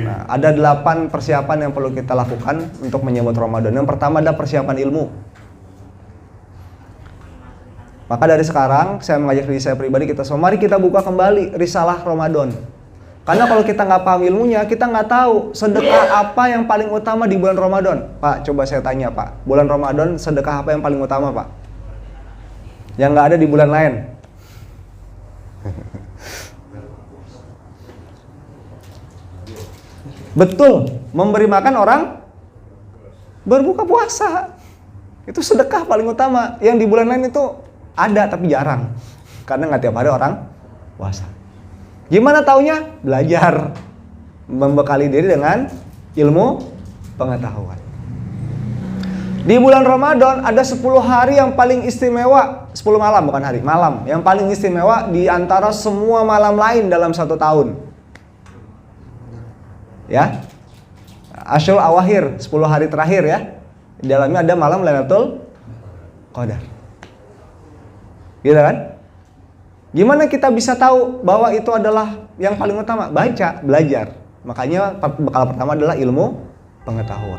Nah, ada 8 persiapan yang perlu kita lakukan untuk menyambut Ramadan. Yang pertama adalah persiapan ilmu. Maka dari sekarang saya mengajak diri saya pribadi, kita semua mari kita buka kembali risalah Ramadan. Karena kalau kita nggak paham ilmunya, kita nggak tahu sedekah apa yang paling utama di bulan Ramadan. Pak, coba saya tanya Pak, bulan Ramadan sedekah apa yang paling utama Pak? Yang nggak ada di bulan lain. Betul, memberi makan orang berbuka puasa. Itu sedekah paling utama. Yang di bulan lain itu ada tapi jarang. Karena nggak tiap hari orang puasa. Gimana taunya? Belajar. Membekali diri dengan ilmu pengetahuan. Di bulan Ramadan ada 10 hari yang paling istimewa. 10 malam bukan hari, malam. Yang paling istimewa di antara semua malam lain dalam 1 tahun. Ya, Asyul Awakhir, 10 hari terakhir ya. Di dalamnya ada malam Lailatul Qadar. Gitu kan? Gimana kita bisa tahu bahwa itu adalah yang paling utama? Baca, belajar. Makanya bekal pertama adalah ilmu pengetahuan.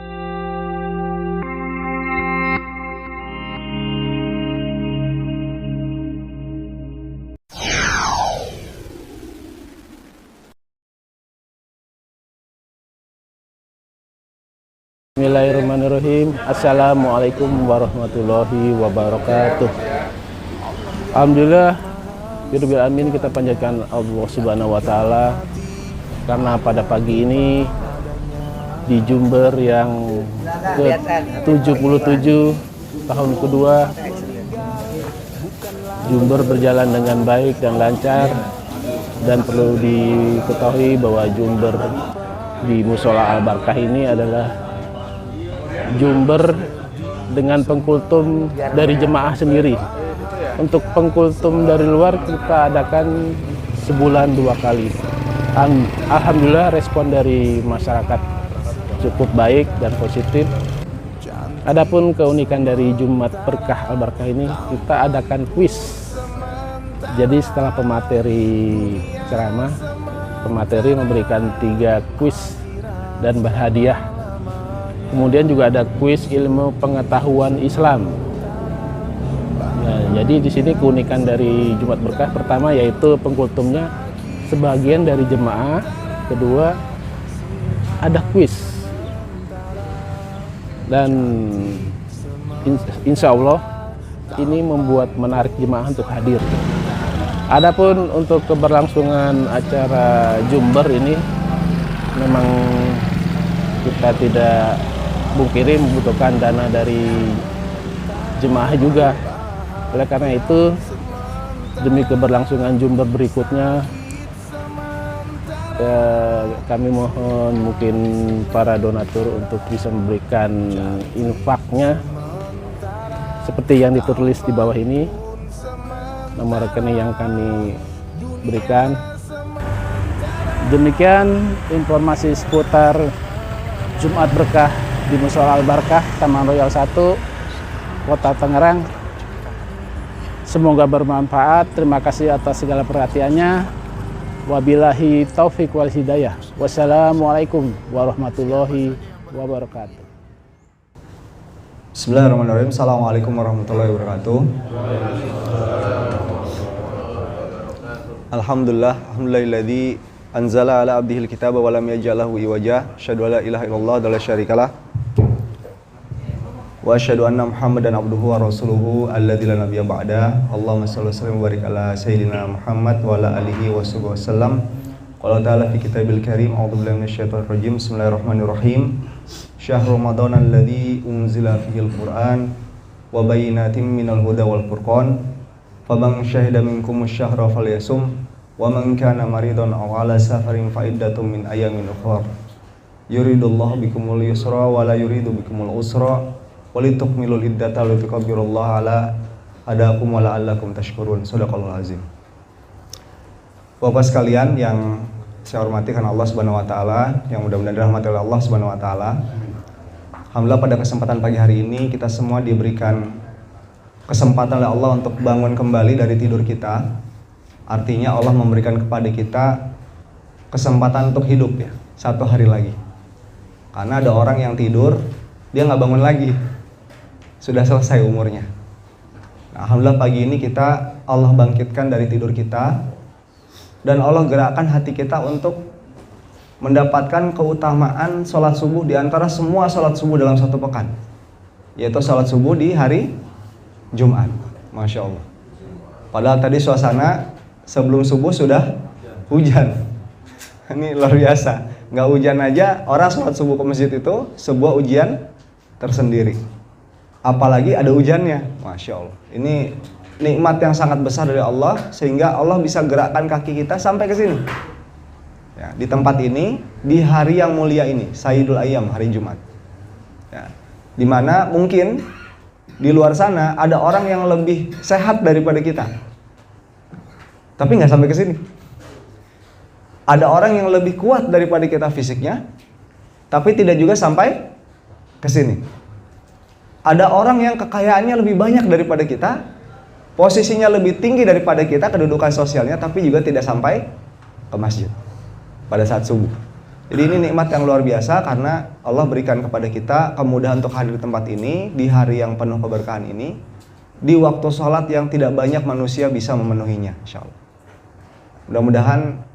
Bismillahirrahmanirrahim. Assalamualaikum warahmatullahi wabarakatuh. Alhamdulillah, birbil amin, kita panjatkan Allah Subhanahu wa taala karena pada pagi ini di Jember yang ke-77 tahun kedua, Jember berjalan dengan baik dan lancar, dan perlu diketahui bahwa Jember di Musola Al-Barkah ini adalah Jember dengan pengkultum dari jemaah sendiri. Untuk pengkultum dari luar kita adakan sebulan 2 kali. Alhamdulillah respon dari masyarakat cukup baik dan positif. Adapun keunikan dari Jumat Berkah Al-Barkah ini, kita adakan kuis. Jadi setelah pemateri ceramah, pemateri memberikan 3 kuis dan berhadiah. Kemudian juga ada kuis ilmu pengetahuan Islam. Nah, jadi di sini keunikan dari Jumat Berkah pertama yaitu pengkultumnya sebagian dari jemaah, kedua ada kuis. Dan insya Allah ini membuat menarik jemaah untuk hadir. Adapun untuk keberlangsungan acara Jember ini memang kita tidak mungkiri membutuhkan dana dari jemaah juga. Oleh karena itu, demi keberlangsungan Jember berikutnya, kami mohon mungkin para donatur untuk bisa memberikan infaknya seperti yang ditulis di bawah ini, nomor rekening yang kami berikan. Demikian informasi seputar Jumat Berkah di Musola Al-Barkah, Taman Royal 1, Kota Tangerang. Semoga bermanfaat. Terima kasih atas segala perhatiannya. Wabillahi taufik wal hidayah. Wassalamualaikum warahmatullahi wabarakatuh. Bismillahirrahmanirrahim. Assalamualaikum warahmatullahi wabarakatuh. Alhamdulillah, alhamdulillahilladzi anzala ala abdihil kitaba wa lam yaj'alhu iwaja. Asyhadu an la ilaha illallah wa la syarikalah. Wa asyhadu anna Muhammadan abduhu wa rasuluhu alladzi la nabiyya ba'da. Allahumma shalli wa sallim wa barik ala sayyidina Muhammad wa ala alihi wa sahbihi wasallam. Qala ta'ala fi kitabil karim, a'udzu billahi minasyaitonir rajim. Bismillahirrahmanirrahim. Syahrul Ramadan alladzi unzila fihil Qur'an wa bayyinatin minal huda wal furqan. Faman syahida minkumus syahra falyasum wa man kana maridan aw ala safarin fa iddatun min ayyamin ukhra. Yuridullahu bikumul yusra wa la yuridu bikumul usra. Walitukmilul iddata litukabbirullaha ala hadakum wa la'allakum tashkurun. Shadaqallahul azim. Bapak sekalian yang saya hormati karena Allah Subhanahu wa taala, yang mudah-mudahan dirahmati oleh Allah Subhanahu wa taala. Alhamdulillah pada kesempatan pagi hari ini kita semua diberikan kesempatan oleh Allah untuk bangun kembali dari tidur kita. Artinya Allah memberikan kepada kita kesempatan untuk hidup ya. 1 hari lagi. Karena ada orang yang tidur, dia nggak bangun lagi. Sudah selesai umurnya. Nah, alhamdulillah pagi ini Allah bangkitkan dari tidur kita. Dan Allah gerakkan hati kita untuk mendapatkan keutamaan sholat subuh di antara semua sholat subuh dalam satu pekan, yaitu sholat subuh di hari Jumat. Masya Allah. Padahal tadi suasana sebelum subuh sudah hujan. Ini luar biasa. Nggak hujan aja, orang sholat subuh ke masjid itu sebuah ujian tersendiri. Apalagi ada hujannya. Masya Allah. Ini nikmat yang sangat besar dari Allah, sehingga Allah bisa gerakkan kaki kita sampai ke sini. Ya, di tempat ini, di hari yang mulia ini, Sayyidul Ayyam, hari Jumat. Ya, dimana mungkin di luar sana ada orang yang lebih sehat daripada kita, tapi nggak sampai ke sini. Ada orang yang lebih kuat daripada kita fisiknya, tapi tidak juga sampai ke sini. Ada orang yang kekayaannya lebih banyak daripada kita, posisinya lebih tinggi daripada kita, kedudukan sosialnya, tapi juga tidak sampai ke masjid pada saat subuh. Jadi ini nikmat yang luar biasa karena Allah berikan kepada kita kemudahan untuk hadir di tempat ini di hari yang penuh keberkahan ini, di waktu sholat yang tidak banyak manusia bisa memenuhinya, insyaallah. Mudah-mudahan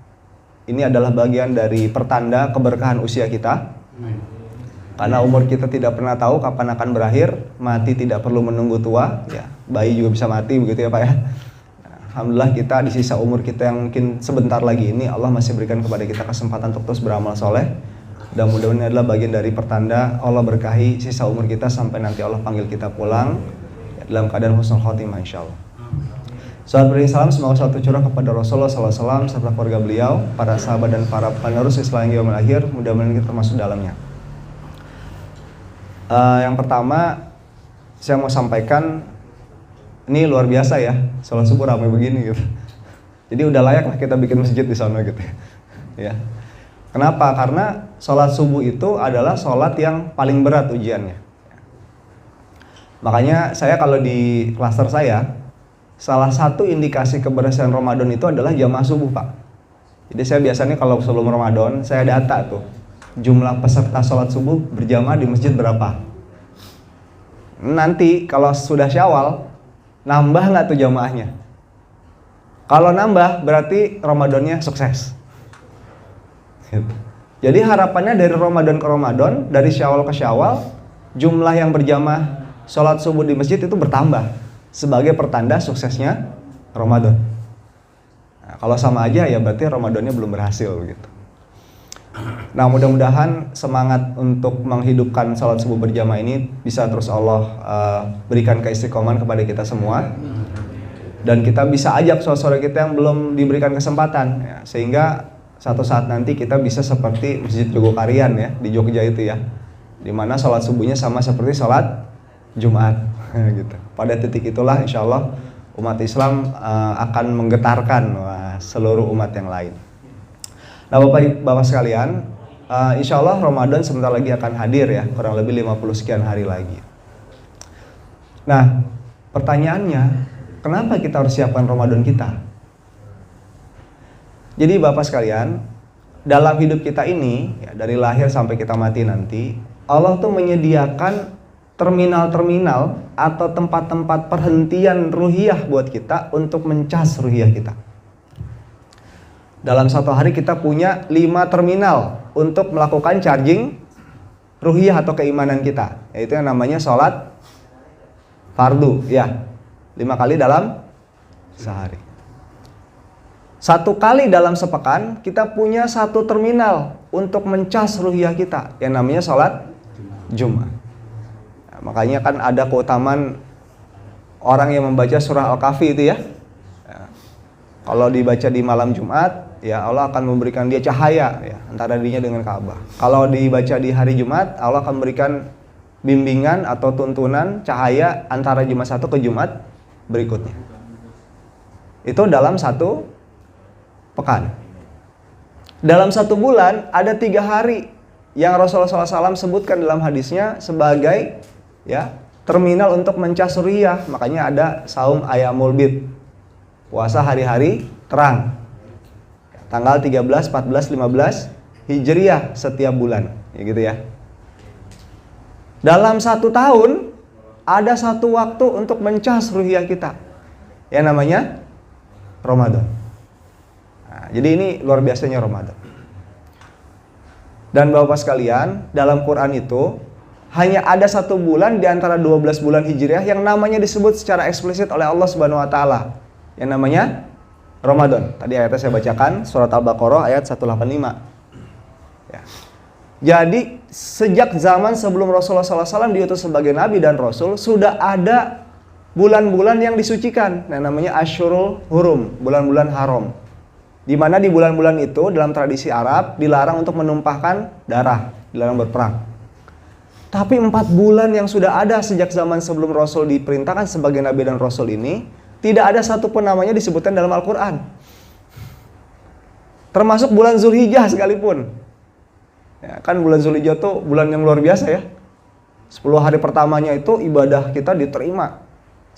ini adalah bagian dari pertanda keberkahan usia kita. Karena umur kita tidak pernah tahu kapan akan berakhir, mati tidak perlu menunggu tua, ya. Bayi juga bisa mati begitu ya Pak ya. Alhamdulillah kita di sisa umur kita yang mungkin sebentar lagi ini Allah masih berikan kepada kita kesempatan untuk terus beramal soleh. Dan mudah-mudahan ini adalah bagian dari pertanda Allah berkahi sisa umur kita sampai nanti Allah panggil kita pulang ya, dalam keadaan husnul khotimah insyaallah. Salam beri salam, semoga selalu curah kepada Rasulullah SAW serta keluarga beliau, para sahabat dan para penerus Islam yang akhir. Mudah-mudahan kita termasuk dalamnya. Yang pertama saya mau sampaikan, ini luar biasa ya, sholat subuh ramai begini gitu. Jadi udah layak lah kita bikin masjid di sana gitu ya. Kenapa? Karena sholat subuh itu adalah sholat yang paling berat ujiannya. Makanya saya kalau di klaster saya, salah satu indikasi keberhasilan Ramadan itu adalah jamaah subuh Pak. Jadi saya biasanya kalau sebelum Ramadan, saya data tuh jumlah peserta sholat subuh berjamaah di masjid berapa. Nanti kalau sudah Syawal, nambah nggak tuh jamaahnya? Kalau nambah berarti Ramadannya sukses. Jadi harapannya dari Ramadan ke Ramadan, dari Syawal ke Syawal, jumlah yang berjamaah sholat subuh di masjid itu bertambah sebagai pertanda suksesnya Ramadan. Nah, kalau sama aja ya berarti Ramadannya belum berhasil gitu. Nah mudah-mudahan semangat untuk menghidupkan sholat subuh berjamaah ini bisa terus Allah berikan keistiqomahan kepada kita semua. Dan kita bisa ajak saudara kita yang belum diberikan kesempatan ya, sehingga satu saat nanti kita bisa seperti Masjid Jogokarian ya di Jogja itu ya, dimana sholat subuhnya sama seperti sholat Jumat gitu. Pada titik itulah insya Allah umat Islam akan menggetarkan seluruh umat yang lain. Nah Bapak sekalian, insya Allah Ramadan sebentar lagi akan hadir ya, kurang lebih 50 sekian hari lagi. Nah pertanyaannya, kenapa kita harus siapkan Ramadan kita? Jadi Bapak sekalian, dalam hidup kita ini, ya, dari lahir sampai kita mati nanti, Allah tuh menyediakan terminal-terminal atau tempat-tempat perhentian ruhiyah buat kita untuk mencas ruhiyah kita. Dalam satu hari kita punya 5 terminal untuk melakukan charging ruhiyah atau keimanan kita, yaitu yang namanya sholat fardu ya, 5 kali dalam sehari. 1 kali dalam sepekan kita punya 1 terminal untuk mencas ruhiyah kita, yang namanya sholat Jumat. Nah, makanya kan ada keutamaan orang yang membaca surah Al-Kahfi itu ya. Kalau dibaca di malam Jumat, ya Allah akan memberikan dia cahaya ya, antara dirinya dengan Ka'bah. Kalau dibaca di hari Jumat, Allah akan memberikan bimbingan atau tuntunan cahaya antara Jumat 1 ke Jumat berikutnya. Itu dalam 1 pekan. Dalam 1 bulan ada 3 hari yang Rasulullah SAW sebutkan dalam hadisnya sebagai ya terminal untuk mencas ruhiyah. Makanya ada saum ayamul bid, puasa hari-hari terang, tanggal 13, 14, 15 Hijriah setiap bulan, ya gitu ya. Dalam 1 tahun ada 1 waktu untuk mencas ruhiyah kita, yang namanya Ramadan. Nah, jadi ini luar biasanya Ramadan. Dan Bapak sekalian, dalam Quran itu hanya ada 1 bulan di antara 12 bulan Hijriah yang namanya disebut secara eksplisit oleh Allah Subhanahu wa taala, yang namanya Ramadan. Tadi ayatnya saya bacakan, surat Al-Baqarah ayat 185. Ya. Jadi sejak zaman sebelum Rasulullah SAW diutus sebagai Nabi dan Rasul, sudah ada bulan-bulan yang disucikan, yang namanya Asyurul Hurum, bulan-bulan haram. Di mana di bulan-bulan itu dalam tradisi Arab dilarang untuk menumpahkan darah, dilarang berperang. Tapi 4 bulan yang sudah ada sejak zaman sebelum Rasul diperintahkan sebagai Nabi dan Rasul ini, tidak ada satu pun namanya disebutkan dalam Al-Quran. Termasuk bulan Zulhijjah sekalipun. Ya, kan bulan Zulhijjah itu bulan yang luar biasa ya. 10 hari pertamanya itu ibadah kita diterima.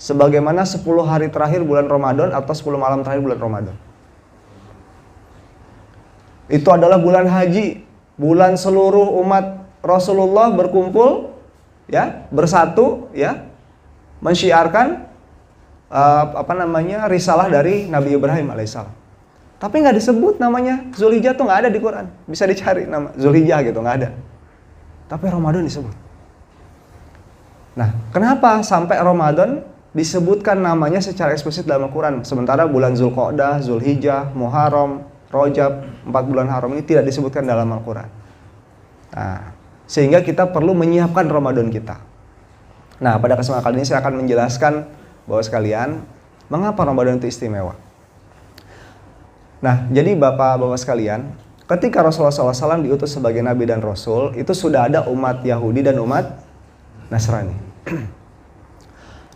Sebagaimana 10 hari terakhir bulan Ramadan atau 10 malam terakhir bulan Ramadan. Itu adalah bulan haji, bulan seluruh umat Rasulullah berkumpul, ya, bersatu, ya, mensyiarkan risalah dari Nabi Ibrahim alaihissalam. Tapi nggak disebut namanya Zulhijjah, tuh nggak ada di Quran. Bisa dicari nama Zulhijjah gitu, nggak ada. Tapi Ramadan disebut. Nah, kenapa sampai Ramadan disebutkan namanya secara eksplisit dalam Al-Quran, sementara bulan Zulqa'dah, Zulhijjah, Muharram, Rajab, 4 bulan haram ini tidak disebutkan dalam Al-Quran. Nah, sehingga kita perlu menyiapkan Ramadan kita. Nah, pada kesempatan kali ini saya akan menjelaskan bahwa sekalian, mengapa Ramadan itu istimewa. Nah, jadi Bapak-Bapak sekalian, ketika Rasulullah SAW diutus sebagai Nabi dan Rasul, itu sudah ada umat Yahudi dan umat Nasrani.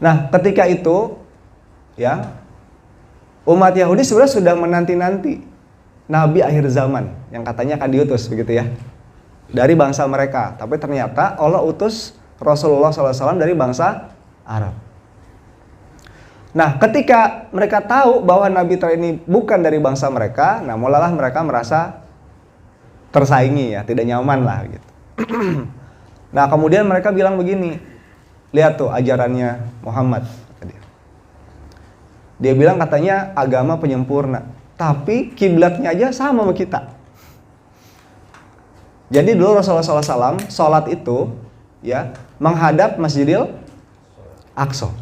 Nah, ketika itu, ya, umat Yahudi sebenarnya sudah menanti-nanti Nabi akhir zaman yang katanya akan diutus, begitu ya, dari bangsa mereka. Tapi ternyata Allah utus Rasulullah SAW dari bangsa Arab. Nah, ketika mereka tahu bahwa Nabi ini bukan dari bangsa mereka, nah mulailah mereka merasa tersaingi, ya, tidak nyaman lah gitu. Nah, kemudian mereka bilang begini, lihat tuh ajarannya Muhammad, kata dia. Dia bilang katanya agama penyempurna, tapi kiblatnya aja sama kita. Jadi dulu Rasulullah SAW sholat itu, ya, menghadap Masjidil Aqsa.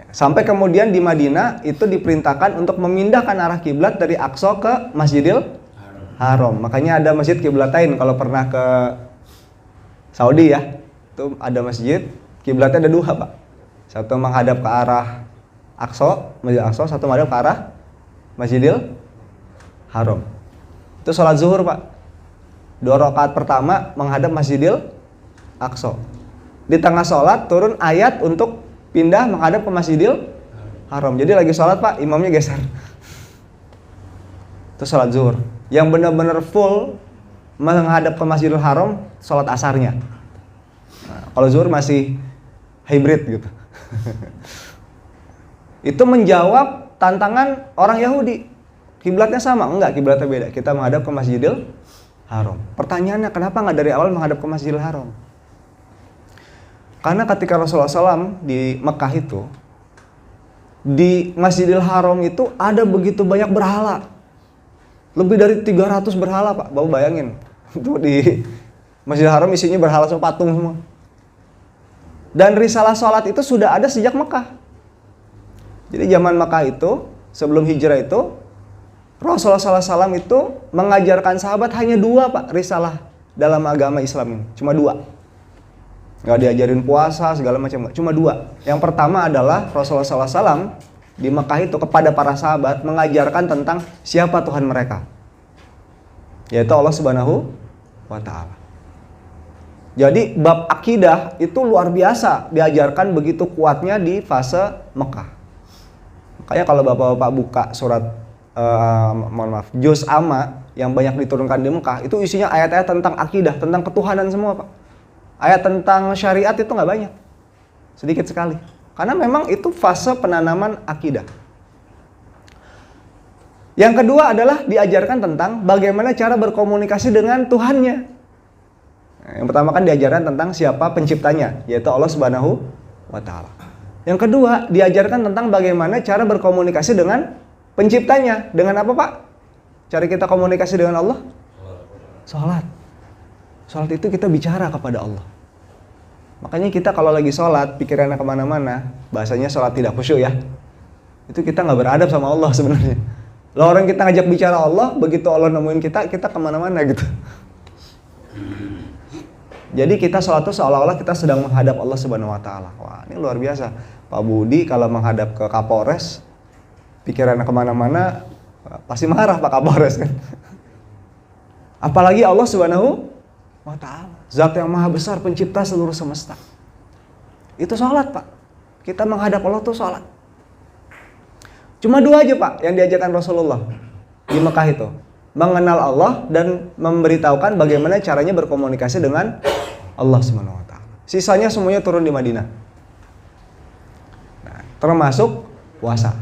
Sampai kemudian di Madinah itu diperintahkan untuk memindahkan arah kiblat dari Aqsa ke Masjidil Haram. Makanya ada masjid kiblatain kalau pernah ke Saudi, ya. Itu ada masjid kiblatnya ada 2, Pak. Satu menghadap ke arah Aqsa, Masjidil Aqsa, satu menghadap ke arah Masjidil Haram. Itu sholat zuhur, Pak. 2 rakaat pertama menghadap Masjidil Aqsa. Di tengah sholat turun ayat untuk pindah menghadap ke Masjidil Haram. Jadi lagi sholat, Pak, imamnya geser. Itu sholat zuhur. Yang benar-benar full menghadap ke Masjidil Haram, sholat asarnya. Nah, kalau zuhur masih hybrid gitu. Itu menjawab tantangan orang Yahudi. Kiblatnya sama? Enggak, kiblatnya beda. Kita menghadap ke Masjidil Haram. Pertanyaannya, kenapa nggak dari awal menghadap ke Masjidil Haram? Karena ketika Rasulullah SAW di Mekah itu, di Masjidil Haram itu ada begitu banyak berhala. Lebih dari 300 berhala, Pak. Bapak bayangin. Itu di Masjidil Haram isinya berhala semua, patung semua. Dan risalah sholat itu sudah ada sejak Mekah. Jadi zaman Mekah itu, sebelum hijrah itu, Rasulullah SAW itu mengajarkan sahabat hanya 2, Pak, risalah dalam agama Islam ini. Cuma 2. Nggak diajarin puasa, segala macam. Cuma 2. Yang pertama adalah Rasulullah SAW di Mekah itu kepada para sahabat mengajarkan tentang siapa Tuhan mereka. Yaitu Allah Subhanahu wa Ta'ala. Jadi bab akidah itu luar biasa diajarkan begitu kuatnya di fase Mekah. Makanya kalau Bapak-bapak buka surat Juz Amma yang banyak diturunkan di Mekah, itu isinya ayat-ayat tentang akidah, tentang ketuhanan semua, Pak. Ayat tentang syariat itu nggak banyak, sedikit sekali. Karena memang itu fase penanaman akidah. Yang kedua adalah diajarkan tentang bagaimana cara berkomunikasi dengan Tuhannya. Nah, yang pertama kan diajarkan tentang siapa penciptanya, yaitu Allah Subhanahu wa Ta'ala. Yang kedua, diajarkan tentang bagaimana cara berkomunikasi dengan penciptanya. Dengan apa, Pak? Cara kita komunikasi dengan Allah? Sholat. Sholat itu kita bicara kepada Allah. Makanya kita kalau lagi sholat, pikirannya kemana-mana, bahasanya sholat tidak khusyuk ya. Itu kita nggak beradab sama Allah sebenarnya. Lah orang kita ngajak bicara Allah, begitu Allah nemuin kita kemana-mana gitu. Jadi kita sholat itu seolah-olah kita sedang menghadap Allah Subhanahu wa Ta'ala. Wah, ini luar biasa. Pak Budi kalau menghadap ke Kapolres, pikirannya kemana-mana, pasti marah Pak Kapolres kan. Apalagi Allah Subhanahu wa Ta'ala, Zat yang maha besar, pencipta seluruh semesta. Itu sholat, Pak. Kita menghadap Allah itu sholat. Cuma dua aja, Pak, yang diajarkan Rasulullah di Mekah itu. Mengenal Allah dan memberitahukan bagaimana caranya berkomunikasi dengan Allah Subhanahu wa Ta'ala. Sisanya semuanya turun di Madinah. Nah, termasuk puasa.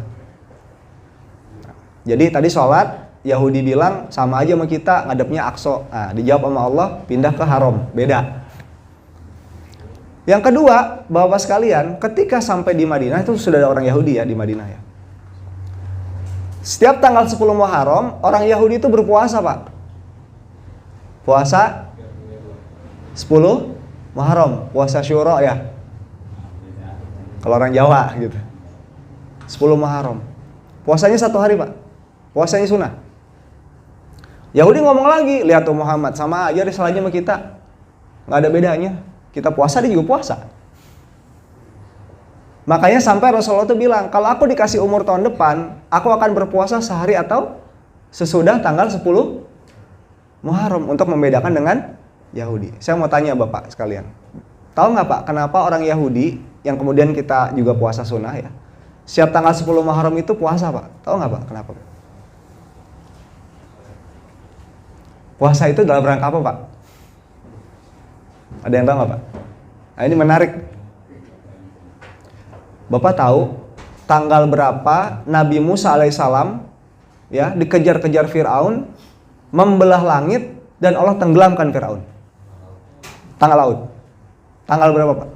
Nah, jadi tadi sholat, Yahudi bilang sama aja sama kita, ngadepnya Aqsa. Nah, dijawab sama Allah, pindah ke Haram. Beda. Yang kedua, Bapak sekalian, ketika sampai di Madinah, itu sudah ada orang Yahudi ya di Madinah ya. Setiap tanggal 10 Muharram, orang Yahudi itu berpuasa, Pak. Puasa 10 Muharram, puasa Syura ya. Kalau orang Jawa gitu. 10 Muharram. Puasanya 1 hari, Pak. Puasanya sunnah. Yahudi ngomong lagi, lihat tuh Muhammad, sama aja risalahnya sama kita. Nggak ada bedanya. Kita puasa, dia juga puasa. Makanya sampai Rasulullah itu bilang, kalau aku dikasih umur tahun depan, aku akan berpuasa sehari atau sesudah tanggal 10 Muharram untuk membedakan dengan Yahudi. Saya mau tanya Bapak sekalian, tahu nggak Pak, kenapa orang Yahudi yang kemudian kita juga puasa sunnah ya, setiap tanggal 10 Muharram itu puasa, Pak? Tahu nggak Pak, kenapa? Puasa itu dalam rangka apa, Pak? Ada yang tahu nggak, Pak? Nah, ini menarik. Bapak tahu tanggal berapa Nabi Musa alaihissalam ya dikejar-kejar Firaun, membelah langit dan Allah tenggelamkan Firaun? Tanggal laut. Tanggal berapa, Pak?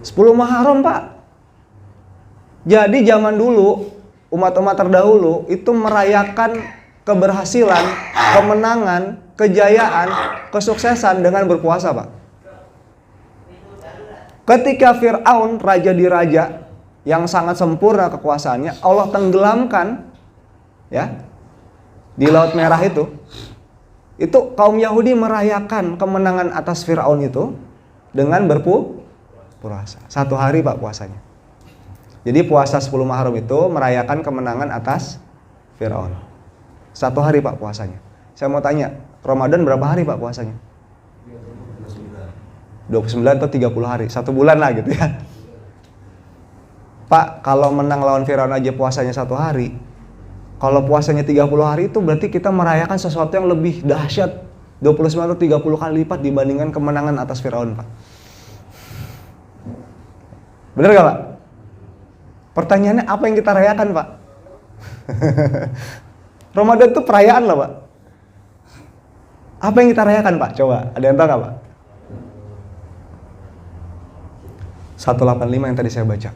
10 Muharram, Pak. Jadi zaman dulu umat-umat terdahulu itu merayakan keberhasilan, kemenangan, kejayaan, kesuksesan dengan berpuasa, Pak. Ketika Fir'aun, raja di raja yang sangat sempurna kekuasaannya, Allah tenggelamkan ya di Laut Merah itu kaum Yahudi merayakan kemenangan atas Fir'aun itu dengan berpuasa. 1 hari, Pak, puasanya. Jadi puasa 10 Muharram itu merayakan kemenangan atas Fir'aun. 1 hari, Pak, puasanya. Saya mau tanya, Ramadan berapa hari, Pak, puasanya? 29 atau 30 hari, 1 bulan lah gitu ya. Pak, kalau menang lawan Firaun aja puasanya 1 hari, kalau puasanya 30 hari itu berarti kita merayakan sesuatu yang lebih dahsyat, 29 atau 30 kali lipat dibandingkan kemenangan atas Firaun, Pak. Bener gak, Pak? Pertanyaannya apa yang kita rayakan, Pak? Ramadan itu perayaan lah, Pak. Apa yang kita rayakan, Pak? Coba, ada yang tahu gak, Pak? 185 yang tadi saya baca.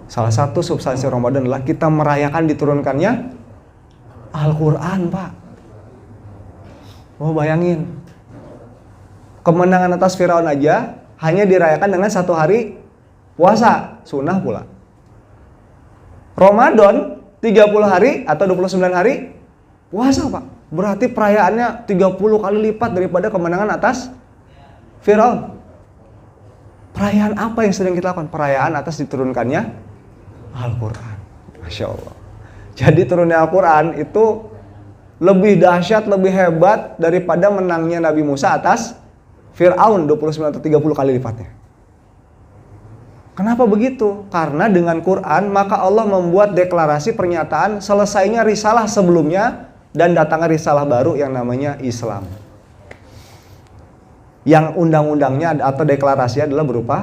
Salah satu substansi Ramadan adalah kita merayakan diturunkannya Al-Quran, Pak. Oh, bayangin. Kemenangan atas Firaun aja hanya dirayakan dengan 1 hari puasa, sunnah pula. Ramadan 30 hari atau 29 hari puasa, Pak. Berarti perayaannya 30 kali lipat daripada kemenangan atas Firaun. Perayaan apa yang sedang kita lakukan? Perayaan atas diturunkannya Al-Quran. Masya Allah. Jadi turunnya Al-Quran itu lebih dahsyat, lebih hebat daripada menangnya Nabi Musa atas Fir'aun 29 atau 30 kali lipatnya. Kenapa begitu? Karena dengan Quran maka Allah membuat deklarasi pernyataan selesainya risalah sebelumnya dan datangnya risalah baru yang namanya Islam. Yang undang-undangnya atau deklarasinya adalah berupa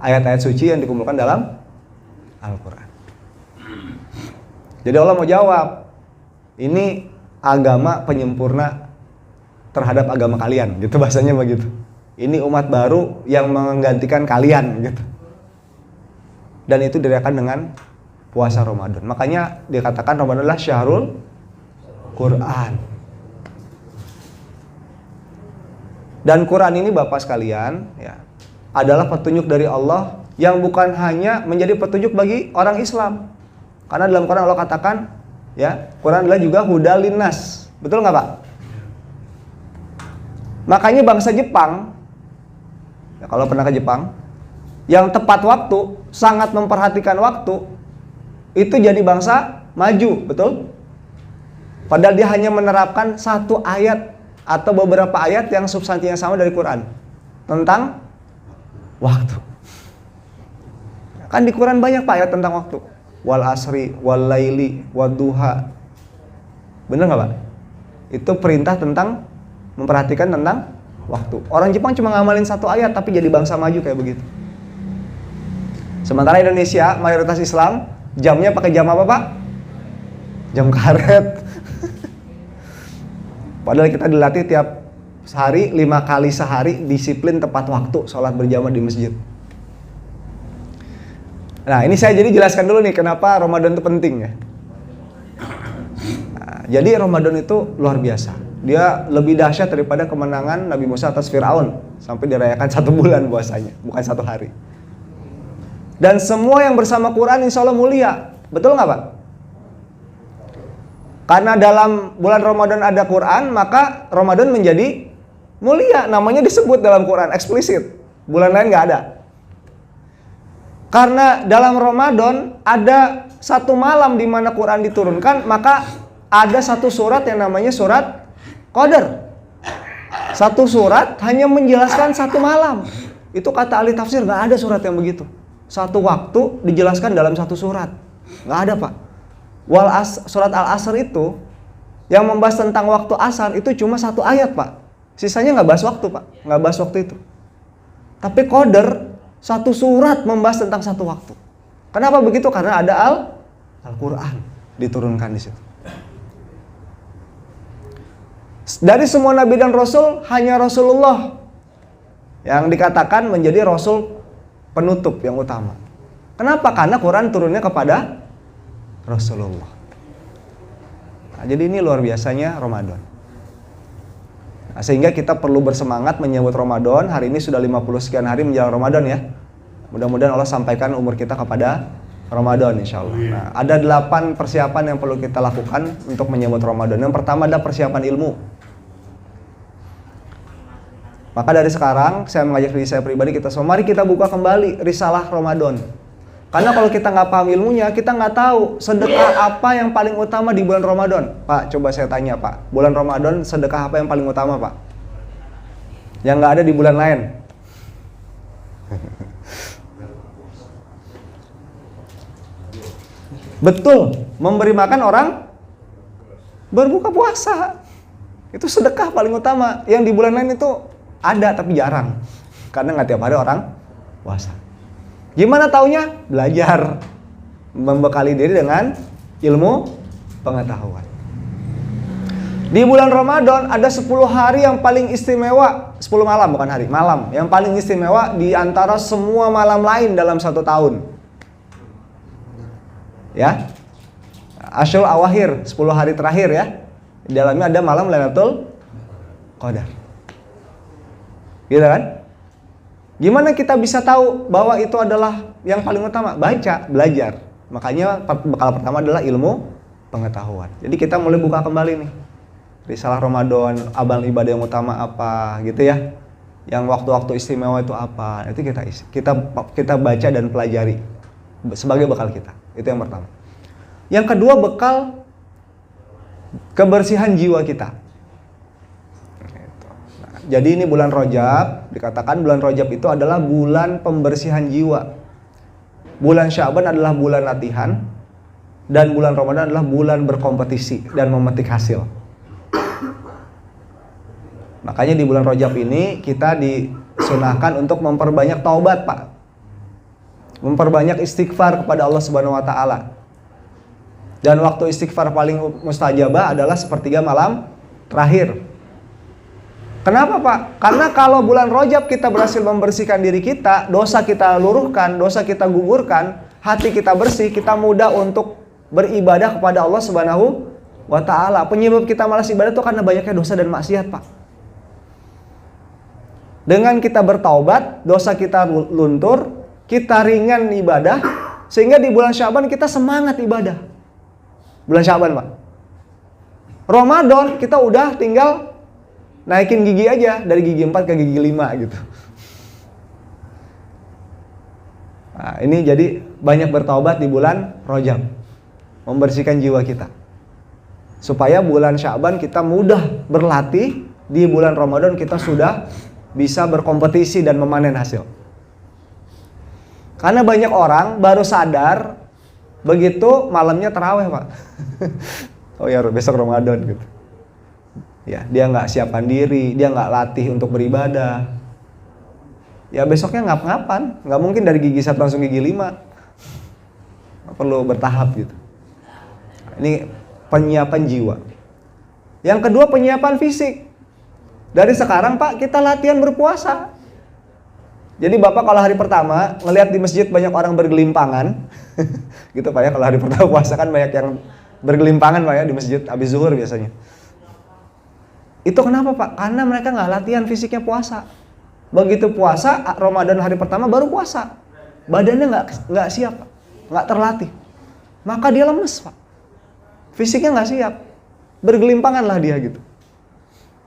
ayat-ayat suci yang dikumpulkan dalam Al-Quran. Jadi Allah mau jawab, ini agama penyempurna terhadap agama kalian, gitu bahasanya begitu. Ini umat baru yang menggantikan kalian, gitu. Dan itu dirayakan dengan puasa Ramadan. Makanya dikatakan Ramadan adalah syahrul Quran. Dan Quran ini Bapak sekalian, ya, adalah petunjuk dari Allah yang bukan hanya menjadi petunjuk bagi orang Islam. Karena dalam Quran Allah katakan, ya, Quran adalah juga hudal linnas. Betul nggak Pak? Makanya bangsa Jepang, ya, kalau pernah ke Jepang, yang tepat waktu, sangat memperhatikan waktu, itu jadi bangsa maju, betul? Padahal dia hanya menerapkan satu ayat atau beberapa ayat yang substansinya sama dari Quran tentang waktu. Kan di Quran banyak Pak ayat tentang waktu. Wal asri, wal laili, wad duha. Bener nggak Pak? Itu perintah tentang memperhatikan tentang waktu. Orang Jepang cuma ngamalin satu ayat tapi jadi bangsa maju kayak begitu. Sementara Indonesia mayoritas Islam, jamnya pakai jam apa Pak? Jam karet. Padahal kita dilatih tiap hari 5 kali sehari disiplin tepat waktu sholat berjamaah di masjid. Nah ini saya jadi jelaskan dulu nih kenapa Ramadan itu penting ya. Nah, jadi Ramadan itu luar biasa. Dia lebih dahsyat daripada kemenangan Nabi Musa atas Fir'aun. Sampai dirayakan 1 bulan puasanya, bukan 1 hari. Dan semua yang bersama Quran insya Allah mulia. Betul nggak Pak? Karena dalam bulan Ramadan ada Quran, maka Ramadan menjadi mulia. Namanya disebut dalam Quran, eksplisit. Bulan lain nggak ada. Karena dalam Ramadan ada satu malam di mana Quran diturunkan, maka ada satu surat yang namanya surat Qadar. Satu surat hanya menjelaskan satu malam. Itu kata ahli tafsir, nggak ada surat yang begitu. Satu waktu dijelaskan dalam satu surat. Nggak ada Pak. Surat Al-Asr itu yang membahas tentang waktu asar itu cuma 1 ayat Pak. Sisanya nggak bahas waktu Pak, nggak bahas waktu itu. Tapi Qadar satu surat membahas tentang satu waktu. Kenapa begitu? Karena ada Al-Quran diturunkan di situ. Dari semua nabi dan rasul hanya Rasulullah yang dikatakan menjadi rasul penutup yang utama. Kenapa? Karena Quran turunnya kepada Rasulullah. Nah, jadi ini luar biasanya Ramadan. Nah, sehingga kita perlu bersemangat menyambut Ramadan. Hari ini sudah 50 sekian hari menjelang Ramadan ya. Mudah-mudahan Allah sampaikan umur kita kepada Ramadan insya Allah. Nah, ada 8 persiapan yang perlu kita lakukan untuk menyambut Ramadan. Yang pertama adalah persiapan ilmu. Maka dari sekarang saya mengajak diri saya pribadi, kita semua mari kita buka kembali risalah Ramadan. Karena kalau kita nggak paham ilmunya, kita nggak tahu sedekah apa yang paling utama di bulan Ramadan. Pak, coba saya tanya Pak, bulan Ramadan sedekah apa yang paling utama Pak? Yang nggak ada di bulan lain. Betul, memberi makan orang berbuka puasa. Itu sedekah paling utama. Yang di bulan lain itu ada tapi jarang. Karena nggak tiap hari orang puasa. Gimana taunya? Belajar. Membekali diri dengan ilmu pengetahuan. Di bulan Ramadan ada 10 hari yang paling istimewa. 10 malam bukan hari, malam. Yang paling istimewa di antara semua malam lain dalam 1 tahun. Ya. Asyul Awakhir, 10 hari terakhir ya. Di dalamnya ada malam Lailatul Qadar. Gitu kan? Gimana kita bisa tahu bahwa itu adalah yang paling utama? Baca, belajar. Makanya bekal pertama adalah ilmu pengetahuan. Jadi kita mulai buka kembali nih. Risalah Ramadan, amal ibadah yang utama apa gitu ya. Yang waktu-waktu istimewa itu apa. Itu kita baca dan pelajari sebagai bekal kita. Itu yang pertama. Yang kedua, bekal kebersihan jiwa kita. Jadi ini bulan Rajab, dikatakan bulan Rajab itu adalah bulan pembersihan jiwa. Bulan Sya'ban adalah bulan latihan, dan bulan Ramadan adalah bulan berkompetisi dan memetik hasil. Makanya di bulan Rajab ini kita disunahkan untuk memperbanyak taubat Pak. Memperbanyak istighfar kepada Allah Subhanahu wa taala. Dan waktu istighfar paling mustajabah adalah sepertiga malam terakhir. Kenapa Pak? Karena kalau bulan Rajab kita berhasil membersihkan diri kita, dosa kita luruhkan, dosa kita gugurkan, hati kita bersih, kita mudah untuk beribadah kepada Allah Subhanahu wa Ta'ala. Penyebab kita malas ibadah itu karena banyaknya dosa dan maksiat Pak. Dengan kita bertaubat, dosa kita luntur, kita ringan ibadah, sehingga di bulan Syaban kita semangat ibadah. Bulan Syaban Pak. Ramadan kita udah tinggal naikin gigi aja dari gigi 4 ke gigi 5 gitu. Nah, ini jadi banyak bertaubat di bulan Rajab. Membersihkan jiwa kita. Supaya bulan Syaban kita mudah berlatih, di bulan Ramadan kita sudah bisa berkompetisi dan memanen hasil. Karena banyak orang baru sadar begitu malamnya tarawih Pak. Oh ya besok Ramadan gitu. Ya, dia nggak siapkan diri, dia nggak latih untuk beribadah. Ya besoknya ngap-ngapan, nggak mungkin dari gigi 1 langsung gigi 5. Perlu bertahap gitu. Ini penyiapan jiwa. Yang kedua penyiapan fisik. Dari sekarang Pak kita latihan berpuasa. Jadi Bapak kalau hari pertama ngelihat di masjid banyak orang bergelimpangan, gitu Pak ya, kalau hari pertama puasa kan banyak yang bergelimpangan Pak ya di masjid habis zuhur biasanya. Itu kenapa Pak? Karena mereka nggak latihan fisiknya puasa. Begitu puasa, Ramadan hari pertama baru puasa. Badannya nggak siap Pak. Nggak terlatih. Maka dia lemes Pak. Fisiknya nggak siap. Bergelimpangan lah dia gitu.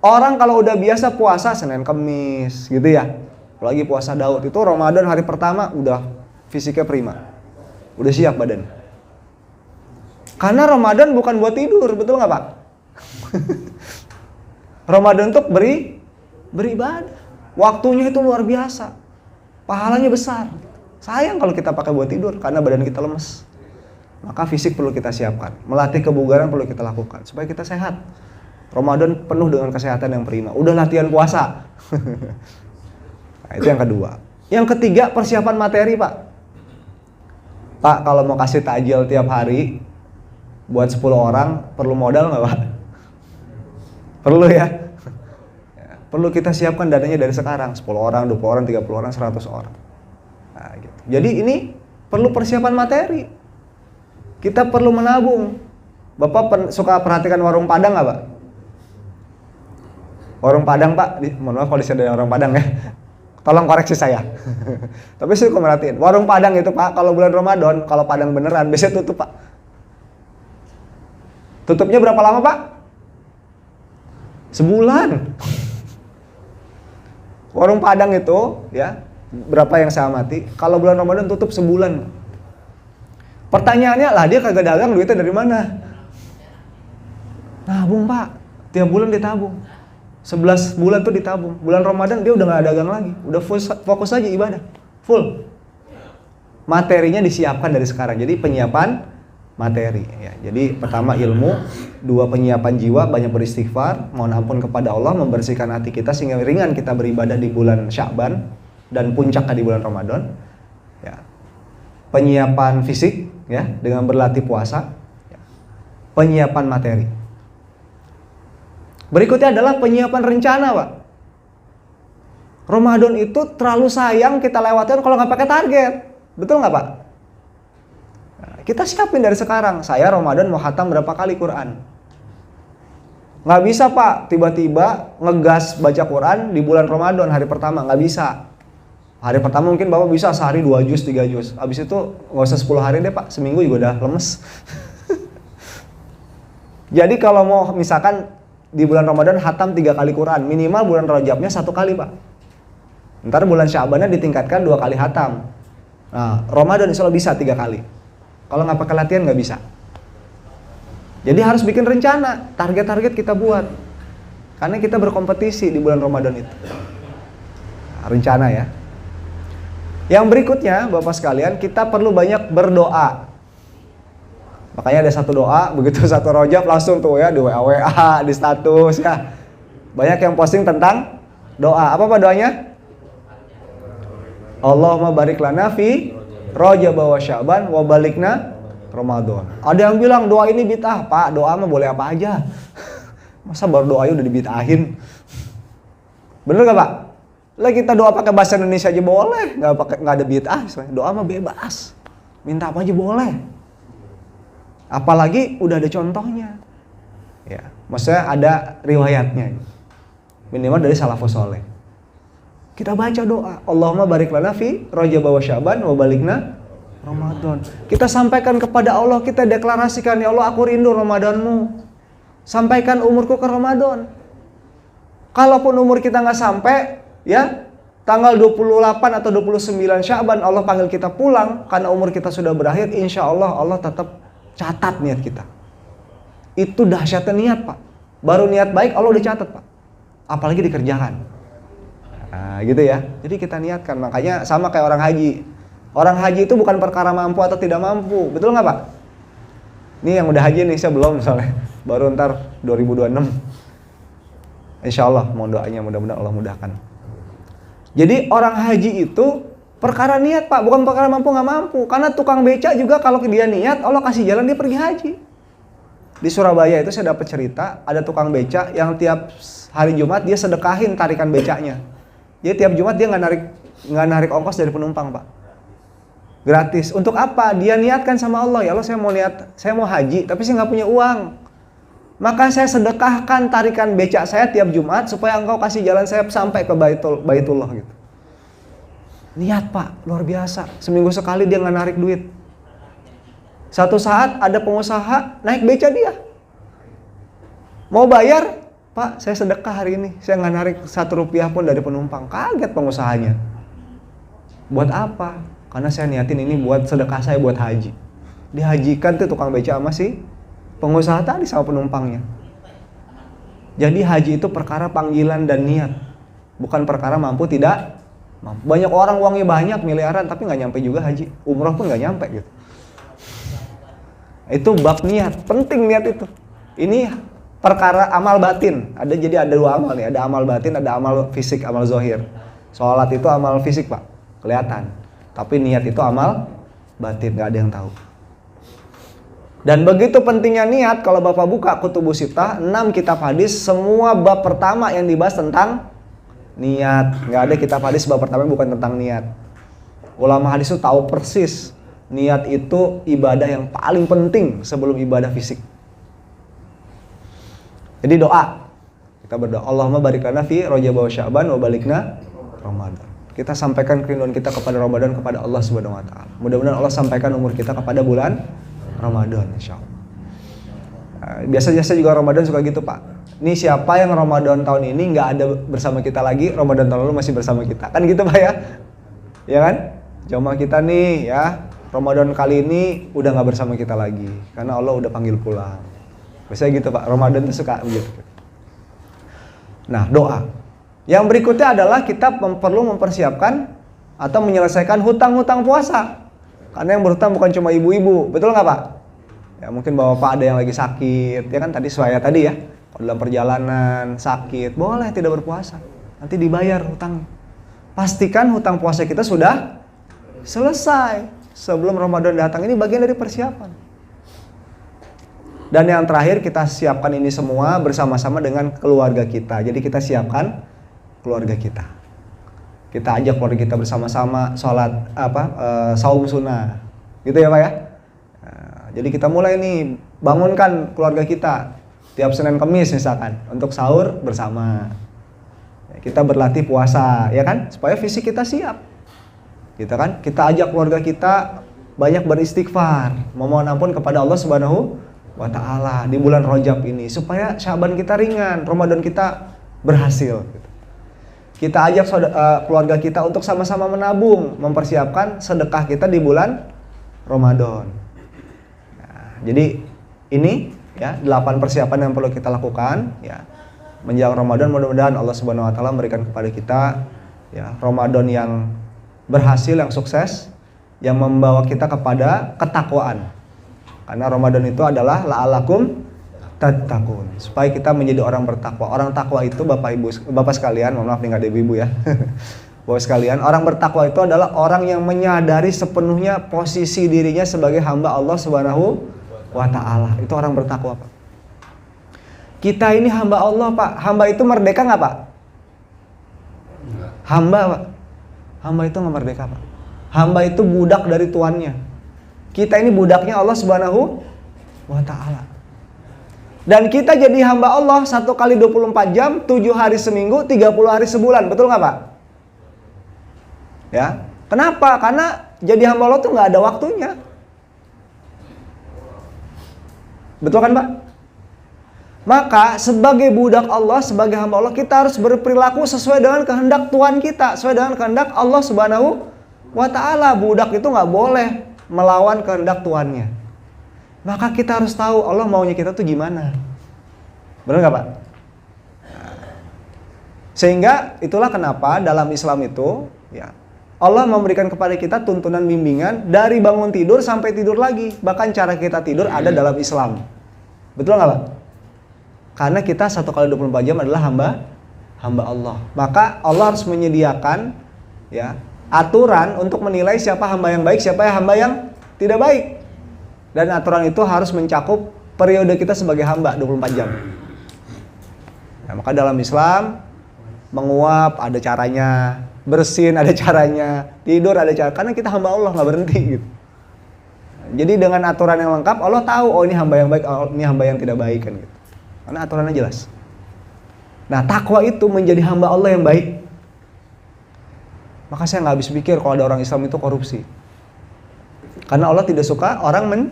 Orang kalau udah biasa puasa Senin Kemis gitu ya. Apalagi puasa Daud itu Ramadan hari pertama udah fisiknya prima. Udah siap badan. Karena Ramadan bukan buat tidur, betul nggak Pak? Ramadan untuk beribadah. Waktunya itu luar biasa. Pahalanya besar. Sayang kalau kita pakai buat tidur karena badan kita lemes. Maka fisik perlu kita siapkan. Melatih kebugaran perlu kita lakukan supaya kita sehat. Ramadan penuh dengan kesehatan yang prima. Udah latihan puasa. Nah, itu yang kedua. Yang ketiga persiapan materi Pak. Pak kalau mau kasih takjil tiap hari buat 10 orang perlu modal nggak Pak? Perlu ya? Perlu kita siapkan dananya dari sekarang. 10 orang, 20 orang, 30 orang, 100 orang. Nah, gitu. Jadi ini perlu persiapan materi. Kita perlu menabung. Bapak suka perhatikan warung Padang nggak Pak? Warung Padang Pak, mohon maaf kalau disini ada orang Padang ya. Tolong koreksi saya. Tapi saya suka merhatiin. Warung Padang itu Pak, kalau bulan Ramadan, kalau Padang beneran, biasanya tutup Pak. Tutupnya berapa lama Pak? Sebulan. Warung Padang itu ya, berapa yang saya amati, kalau bulan Ramadan tutup sebulan. Pertanyaannya lah dia kagak dagang duitnya dari mana? Nabung Pak, tiap bulan ditabung. 11 bulan tuh ditabung. Bulan Ramadan dia udah gak dagang lagi, udah fokus aja ibadah, full. Materinya disiapkan dari sekarang. Jadi penyiapan materi ya. Jadi pertama ilmu, dua penyiapan jiwa, banyak beristighfar, mohon ampun kepada Allah, membersihkan hati kita sehingga ringan kita beribadah di bulan Sya'ban dan puncaknya di bulan Ramadan. Ya. Penyiapan fisik ya dengan berlatih puasa. Ya. Penyiapan materi. Berikutnya adalah penyiapan rencana, Pak. Ramadan itu terlalu sayang kita lewatkan kalau nggak pakai target. Betul nggak, Pak? Nah, kita siapin dari sekarang. Saya Ramadan mau khatam berapa kali Quran? Nggak bisa, Pak. Tiba-tiba ngegas baca Quran di bulan Ramadan hari pertama. Nggak bisa. Hari pertama mungkin Bapak bisa sehari 2 juz, 3 juz. Habis itu nggak usah 10 hari deh, Pak. Seminggu juga udah lemes. Jadi kalau mau misalkan di bulan Ramadan khatam 3 kali Quran, minimal bulan Rajabnya 1 kali, Pak. Ntar bulan Sya'bannya ditingkatkan 2 kali khatam. Nah, Ramadan insya Allah bisa 3 kali. Kalau nggak pakai latihan nggak bisa. Jadi harus bikin rencana, target-target kita buat. Karena kita berkompetisi di bulan Ramadan itu. Nah, rencana ya. Yang berikutnya, Bapak sekalian, kita perlu banyak berdoa. Makanya ada satu doa, begitu satu Rajab langsung tuh ya di WA, di status ya. Banyak yang posting tentang doa. Apa Pak doanya? Allahumma barik lana fi Rajab wa Sya'ban wa balikna Ramadan. Ada yang bilang doa ini bid'ah. Pak, doa mah boleh apa aja. Masa baru doa udah dibid'ahin? Bener gak Pak? Lah kita doa pakai bahasa Indonesia aja boleh, nggak ada bid'ah. Doa mah bebas, minta apa aja boleh. Apalagi udah ada contohnya. Ya, maksudnya ada riwayatnya. Minimal dari salafus saleh. Kita baca doa, Allahumma barik lana fi Rajab wa Sya'ban wa balikna Ramadan. Kita sampaikan kepada Allah, kita deklarasikan, ya Allah aku rindu Ramadanmu. Sampaikan umurku ke Ramadan. Kalaupun umur kita nggak sampai, ya tanggal 28 atau 29 Sya'ban Allah panggil kita pulang karena umur kita sudah berakhir, insya Allah Allah tetap catat niat kita. Itu dahsyatnya niat Pak. Baru niat baik Allah udah catat Pak. Apalagi dikerjakan. Nah, gitu ya. Jadi kita niatkan. Makanya sama kayak orang haji. Orang haji itu bukan perkara mampu atau tidak mampu. Betul nggak Pak? Ini yang udah haji nih, saya belum soalnya. Baru ntar 2026. Insya Allah, mohon doanya mudah-mudahan Allah mudahkan. Jadi orang haji itu perkara niat Pak, bukan perkara mampu nggak mampu. Karena tukang beca juga kalau dia niat, Allah kasih jalan dia pergi haji. Di Surabaya itu saya dapat cerita, ada tukang beca yang tiap hari Jumat dia sedekahin tarikan becanya. Jadi tiap Jumat dia nggak narik ongkos dari penumpang Pak. Gratis. Untuk apa? Dia niatkan sama Allah, ya Allah saya mau haji, tapi saya nggak punya uang. Maka saya sedekahkan tarikan becak saya tiap Jumat supaya engkau kasih jalan saya sampai ke Baitullah gitu. Niat Pak, luar biasa. Seminggu sekali dia nggak narik duit. Satu saat ada pengusaha naik beca dia. Mau bayar, Pak saya sedekah hari ini. Saya nggak narik 1 rupiah pun dari penumpang. Kaget pengusahanya. Buat apa? Karena saya niatin ini buat sedekah saya buat haji. Dihajikan tuh tukang beca sama si pengusaha tadi sama penumpangnya. Jadi haji itu perkara panggilan dan niat. Bukan perkara mampu tidak mampu. Banyak orang uangnya banyak, miliaran, tapi nggak nyampe juga haji. Umroh pun nggak nyampe gitu. Itu bab niat. Penting niat itu. Ini perkara amal batin. Jadi ada 2 amal nih. Ada amal batin, ada amal fisik, amal zohir. Sholat itu amal fisik Pak. Kelihatan. Tapi niat itu amal batin, nggak ada yang tahu. Dan begitu pentingnya niat, kalau Bapak buka Kutubus Sittah, 6 kitab hadis, semua bab pertama yang dibahas tentang niat. Nggak ada kitab hadis bab pertama yang bukan tentang niat. Ulama hadis itu tahu persis, niat itu ibadah yang paling penting sebelum ibadah fisik. Jadi doa, kita berdoa, Allahumma barik lana fi Rajab wa Sya'ban wa balikna Ramadan. Kita sampaikan kerinduan kita kepada Ramadan, kepada Allah Subhanahu wa taala. Mudah-mudahan Allah sampaikan umur kita kepada bulan Ramadan insyaallah. Biasa-biasa juga Ramadan suka gitu Pak. Nih siapa yang Ramadan tahun ini nggak ada bersama kita lagi, Ramadan tahun lalu masih bersama kita. Kan gitu Pak ya? Ya kan? Jamaah kita nih ya, Ramadan kali ini udah nggak bersama kita lagi. Karena Allah udah panggil pulang. Biasanya gitu Pak, Ramadan tuh suka gitu. Nah doa. Yang berikutnya adalah kita perlu mempersiapkan atau menyelesaikan hutang-hutang puasa. Karena yang berhutang bukan cuma ibu-ibu, betul nggak Pak? Ya mungkin bapak ada yang lagi sakit, ya kan tadi saya tadi ya, kalau dalam perjalanan sakit, boleh tidak berpuasa, nanti dibayar hutang. Pastikan hutang puasa kita sudah selesai sebelum Ramadan datang. Ini bagian dari persiapan. Dan yang terakhir kita siapkan ini semua bersama-sama dengan keluarga kita. Jadi kita siapkan keluarga kita. Kita ajak keluarga kita bersama-sama sholat saum sunnah, gitu ya Pak ya. Nah, jadi kita mulai nih bangunkan keluarga kita tiap Senin Kamis misalkan untuk sahur bersama. Kita berlatih puasa, ya kan, supaya fisik kita siap. Gitu kan? Kita ajak keluarga kita banyak beristighfar, memohon ampun kepada Allah Subhanahu wa taala di bulan Rajab ini supaya Sya'ban kita ringan, Ramadan kita berhasil. Kita ajak keluarga kita untuk sama-sama menabung, mempersiapkan sedekah kita di bulan Ramadan. Nah, jadi ini ya 8 persiapan yang perlu kita lakukan ya. Menjelang Ramadan mudah-mudahan Allah Subhanahu wa taala memberikan kepada kita ya Ramadan yang berhasil, yang sukses, yang membawa kita kepada ketakwaan. Karena Ramadan itu adalah la'alakum tattaqun, supaya kita menjadi orang bertakwa. Orang takwa itu Bapak Ibu, Bapak sekalian, mohon maaf nih nggak ada ibu-ibu ya. Bahwa sekalian, orang bertakwa itu adalah orang yang menyadari sepenuhnya posisi dirinya sebagai hamba Allah Subhanahu wa Ta'ala. Itu orang bertakwa, Pak. Kita ini hamba Allah, Pak. Hamba itu merdeka nggak, Pak? Hamba, Pak. Hamba itu nggak merdeka, Pak. Hamba itu budak dari tuannya. Kita ini budaknya Allah Subhanahu wa Ta'ala. Dan kita jadi hamba Allah 1 kali 24 jam, 7 hari seminggu, 30 hari sebulan. Betul nggak, Pak? Ya, kenapa? Karena jadi hamba Allah tuh nggak ada waktunya. Betul kan, Pak? Maka sebagai budak Allah, sebagai hamba Allah, kita harus berperilaku sesuai dengan kehendak Tuhan kita, sesuai dengan kehendak Allah Subhanahu wa Ta'ala. Budak itu nggak boleh melawan kehendak Tuannya. Maka kita harus tahu Allah maunya kita tuh gimana. Benar nggak, Pak? Sehingga itulah kenapa dalam Islam itu, ya, Allah memberikan kepada kita tuntunan bimbingan dari bangun tidur sampai tidur lagi. Bahkan cara kita tidur ada dalam Islam. Betul nggak, Pak? Karena kita 1 kali 24 jam adalah hamba Allah. Maka Allah harus menyediakan, ya, aturan untuk menilai siapa hamba yang baik, siapa hamba yang tidak baik. Dan aturan itu harus mencakup periode kita sebagai hamba 24 jam. Ya, maka dalam Islam menguap ada caranya, bersin ada caranya, tidur ada cara, karena kita hamba Allah, nggak berhenti gitu. Jadi dengan aturan yang lengkap, Allah tahu oh ini hamba yang baik, oh, ini hamba yang tidak baik kan gitu. Karena aturannya jelas. Nah, takwa itu menjadi hamba Allah yang baik. Maka saya nggak habis pikir kalau ada orang Islam itu korupsi. Karena Allah tidak suka orang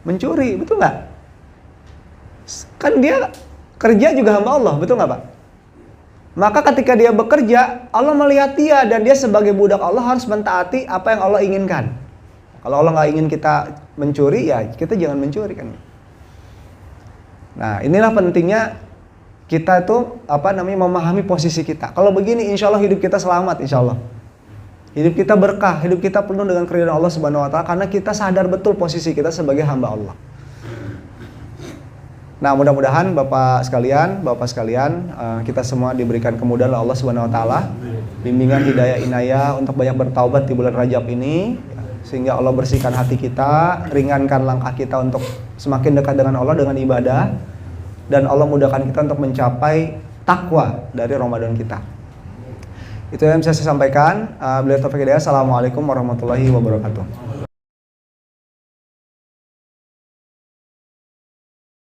mencuri, betul nggak? Kan dia kerja juga hamba Allah, betul nggak, Pak? Maka ketika dia bekerja, Allah melihat dia dan dia sebagai budak Allah harus mentaati apa yang Allah inginkan. Kalau Allah nggak ingin kita mencuri, ya kita jangan mencuri kan. Nah, inilah pentingnya kita itu memahami posisi kita. Kalau begini, insya Allah hidup kita selamat, insya Allah. Hidup kita berkah, hidup kita penuh dengan keridhaan Allah Subhanahu Wa Taala karena kita sadar betul posisi kita sebagai hamba Allah. Nah, mudah-mudahan Bapak sekalian, kita semua diberikan kemudahan oleh Allah Subhanahu wa taala, bimbingan hidayah inayah untuk banyak bertaubat di bulan Rajab ini, sehingga Allah bersihkan hati kita, ringankan langkah kita untuk semakin dekat dengan Allah dengan ibadah, dan Allah mudahkan kita untuk mencapai takwa dari Ramadan kita. Itu yang bisa saya sampaikan. Bila taufiq hidayah. Assalamualaikum warahmatullahi wabarakatuh.